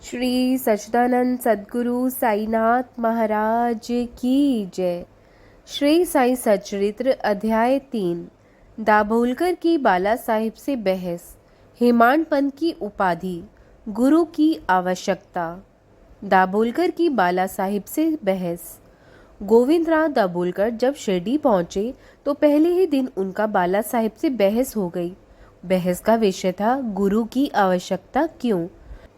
श्री सच्चिदानंद सद्गुरु साईनाथ महाराज की जय। श्री साई सच्चरित्र अध्याय 3। दाभोलकर की बाला साहिब से बहस, हेमाड पंथ की उपाधि, गुरु की आवश्यकता। दाभोलकर की बाला साहिब से बहस। गोविंदराव दाभोलकर जब शिरडी पहुंचे तो पहले ही दिन उनका बाला साहिब से बहस हो गई। बहस का विषय था गुरु की आवश्यकता क्यों।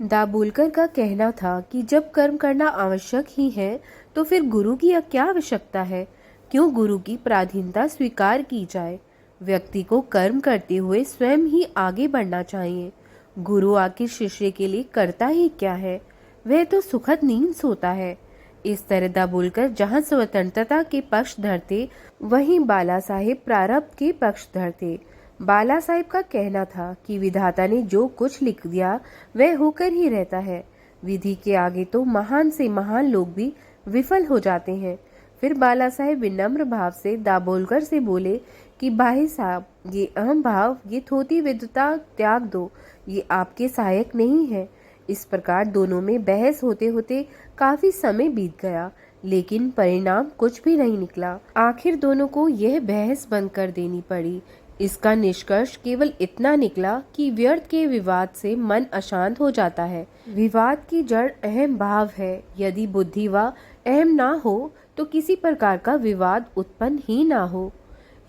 दाभोलकर का कहना था कि जब कर्म करना आवश्यक ही है तो फिर गुरु की क्या आवश्यकता है। क्यों गुरु की पराधीनता स्वीकार की जाए। व्यक्ति को कर्म करते हुए स्वयं ही आगे बढ़ना चाहिए। गुरु आखिर शिष्य के लिए करता ही क्या है, वह तो सुखद नींद सोता है। इस तरह दाभोलकर जहाँ स्वतंत्रता के पक्ष धरते वहीं बाला साहेब प्रारब्ध के पक्ष धरते। बाला साहेब का कहना था कि विधाता ने जो कुछ लिख दिया वह होकर ही रहता है। विधि के आगे तो महान से महान लोग भी विफल हो जाते हैं। फिर बाला साहेब विनम्र भाव से दाभोलकर से बोले कि भाई साहब, ये अहम भाव, ये थोती विद्वता त्याग दो, ये आपके सहायक नहीं है। इस प्रकार दोनों में बहस होते होते काफी समय बीत गया, लेकिन परिणाम कुछ भी नहीं निकला। आखिर दोनों को यह बहस बंद कर देनी पड़ी। इसका निष्कर्ष केवल इतना निकला कि व्यर्थ के विवाद से मन अशांत हो जाता है। विवाद की जड़ अहम भाव है। यदि बुद्धि व अहम ना हो तो किसी प्रकार का विवाद उत्पन्न ही ना हो।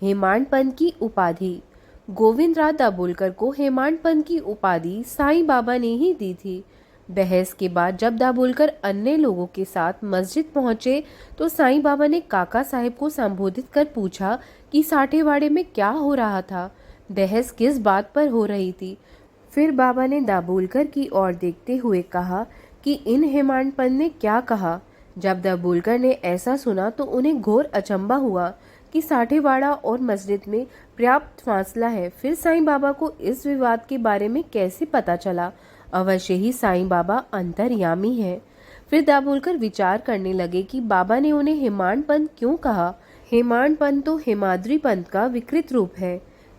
हेमाड पंथ की उपाधि। गोविंदराव दाभोलकर को हेमाड पंथ की उपाधि साईं बाबा ने ही दी थी। बहस के बाद जब दाभोलकर अन्य लोगों के साथ मस्जिद पहुंचे तो साईं बाबा ने काका साहेब को संबोधित कर पूछा कि साठेवाड़े में क्या हो रहा था, बहस किस बात पर हो रही थी। फिर बाबा ने दाभोलकर की ओर देखते हुए कहा कि इन हेमाड पंथ ने क्या कहा। जब दाभोलकर ने ऐसा सुना तो उन्हें घोर अचंभा हुआ कि साठेवाड़ा और मस्जिद में पर्याप्त फासला है। फिर साईं बाबा को इस विवाद के बारे में कैसे पता चला। अवश्य ही साईं बाबा अंतर्यामी है। फिर दाभोलकर विचार करने लगे कि बाबा ने उन्हें हेमाड पंथ क्यों कहा। हेमाड पंथ तो हेमाद्री पंथ का विकृत रूप है।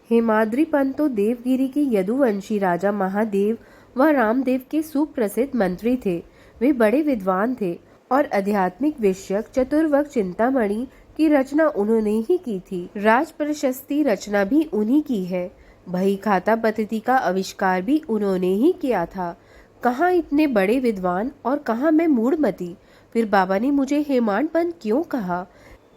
हेमाद्री पंथ तो देवगिरी के यदुवंशी राजा महादेव व रामदेव के सुप्रसिद्ध मंत्री थे। वे बड़े विद्वान थे और आध्यात्मिक विषयक चतुर्वर्ग चिंतामणि की रचना उन्होंने ही की थी। राज प्रशस्ति रचना भी उन्हीं की है। बही खाता पद्धति का आविष्कार भी उन्होंने ही किया था। कहाँ इतने बड़े विद्वान और कहाँ मैं मूढ़मती। फिर बाबा ने मुझे हेमाड पंथ क्यों कहा।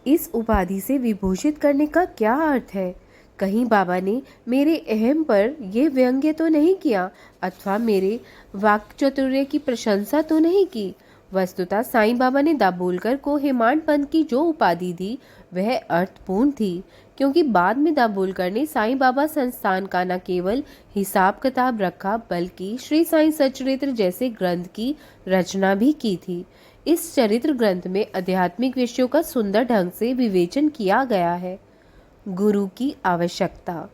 इस उपाधि से विभूषित करने का क्या अर्थ है। कहीं बाबा ने मेरे अहम पर यह व्यंग्य तो नहीं किया अथवा मेरे वाक् चातुर्य की प्रशंसा तो नहीं की। वस्तुतः साईं बाबा ने दाभोलकर को हेमाड पंथ की जो उपाधि दी वह अर्थपूर्ण थी, क्योंकि बाद में दाभोलकर ने साईं बाबा संस्थान का न केवल हिसाब किताब रखा बल्कि श्री साई सच्चरित्र जैसे ग्रंथ की रचना भी की थी। इस चरित्र ग्रंथ में आध्यात्मिक विषयों का सुंदर ढंग से विवेचन किया गया है। गुरु की आवश्यकता।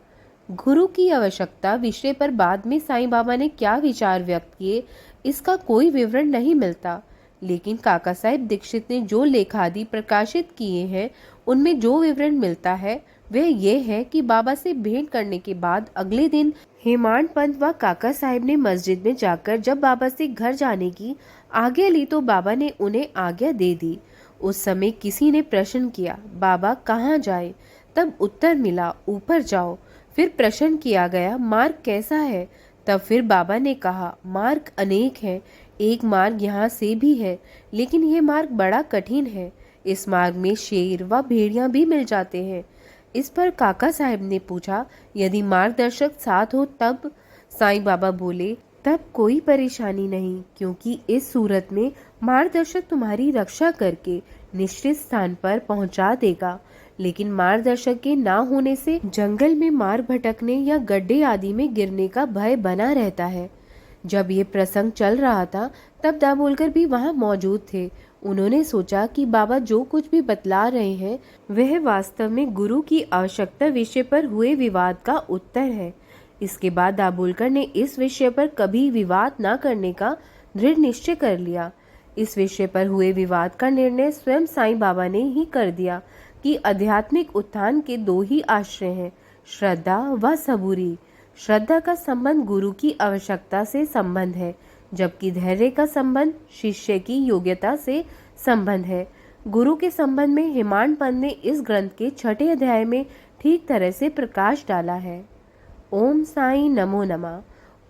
गुरु की आवश्यकता विषय पर बाद में साईं बाबा ने क्या विचार व्यक्त किए, इसका कोई विवरण नहीं मिलता। लेकिन काका साहेब दीक्षित ने जो लेखादि प्रकाशित किए हैं उनमें जो विवरण मिलता है वह यह है कि बाबा से भेंट करने के बाद अगले दिन हेमाड पंथ व काका साहेब ने मस्जिद में जाकर जब बाबा से घर जाने की आज्ञा ली तो बाबा ने उन्हें आज्ञा दे दी। उस समय किसी ने प्रश्न किया, बाबा कहाँ जाए। तब उत्तर मिला, ऊपर जाओ। फिर प्रश्न किया गया, मार्ग कैसा है। तब फिर बाबा ने कहा, मार्ग अनेक हैं। एक मार्ग यहाँ से भी है, लेकिन यह मार्ग बड़ा कठिन है। इस मार्ग में शेर व भेड़िया भी मिल जाते हैं। इस पर काका साहब ने पूछा, यदि मार्गदर्शक साथ हो तब। साईं बाबा बोले, तब कोई परेशानी नहीं, क्योंकि इस सूरत में मार्गदर्शक तुम्हारी रक्षा करके निश्चित स्थान पर पहुंचा देगा। लेकिन मार्गदर्शक के ना होने से जंगल में मार्ग भटकने या गड्ढे आदि में गिरने का भय बना रहता है। जब ये प्रसंग चल रहा था तब दाभोलकर भी वहाँ मौजूद थे। उन्होंने सोचा कि बाबा जो कुछ भी बतला रहे हैं वह वास्तव में गुरु की आवश्यकता विषय पर हुए विवाद का उत्तर है। इसके बाद दाभोलकर ने इस विषय पर कभी विवाद न करने का दृढ़ निश्चय कर लिया। इस विषय पर हुए विवाद का निर्णय स्वयं साईं बाबा ने ही कर दिया कि आध्यात्मिक उत्थान के दो ही आश्रय हैं, श्रद्धा व सबूरी। श्रद्धा का संबंध गुरु की आवश्यकता से संबंध है, जबकि धैर्य का संबंध शिष्य की योग्यता से संबंध है। गुरु के संबंध में हिमांड पंत ने इस ग्रंथ के 6ठे अध्याय में ठीक तरह से प्रकाश डाला है। ओम साई नमो नमः।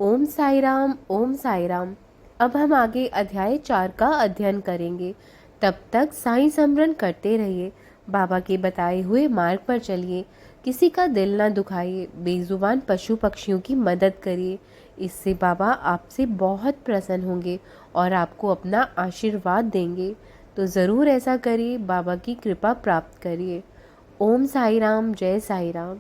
ओम साई राम, ओम साई राम। अब हम आगे अध्याय 4 का अध्ययन करेंगे। तब तक साई स्मरण करते रहिए, बाबा के बताए हुए मार्ग पर चलिए, किसी का दिल ना दुखाइए, बेजुबान पशु पक्षियों की मदद करिए। इससे बाबा आपसे बहुत प्रसन्न होंगे और आपको अपना आशीर्वाद देंगे। तो ज़रूर ऐसा करिए, बाबा की कृपा प्राप्त करिए। ओम साई राम, जय साई राम।